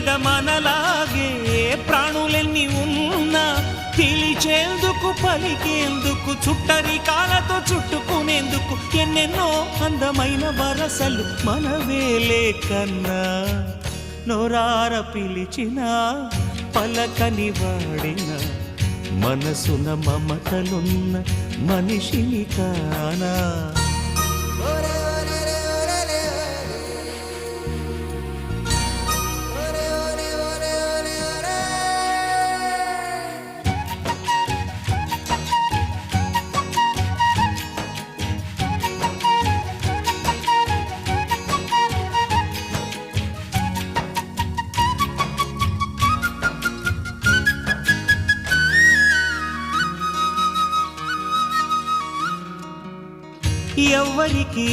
మీద మనలాగే ప్రాణులెన్ని ఉన్నా పిలిచేందుకు పలికేందుకు చుట్టరికాలతో చుట్టుకునేందుకు ఎన్నెన్నో అందమైన వరసలు మనవేలే కన్నా నోరార పిలిచిన పలకని వాడిన మనసున మమతలున్న మనిషిని కానా ఎవ్వరికి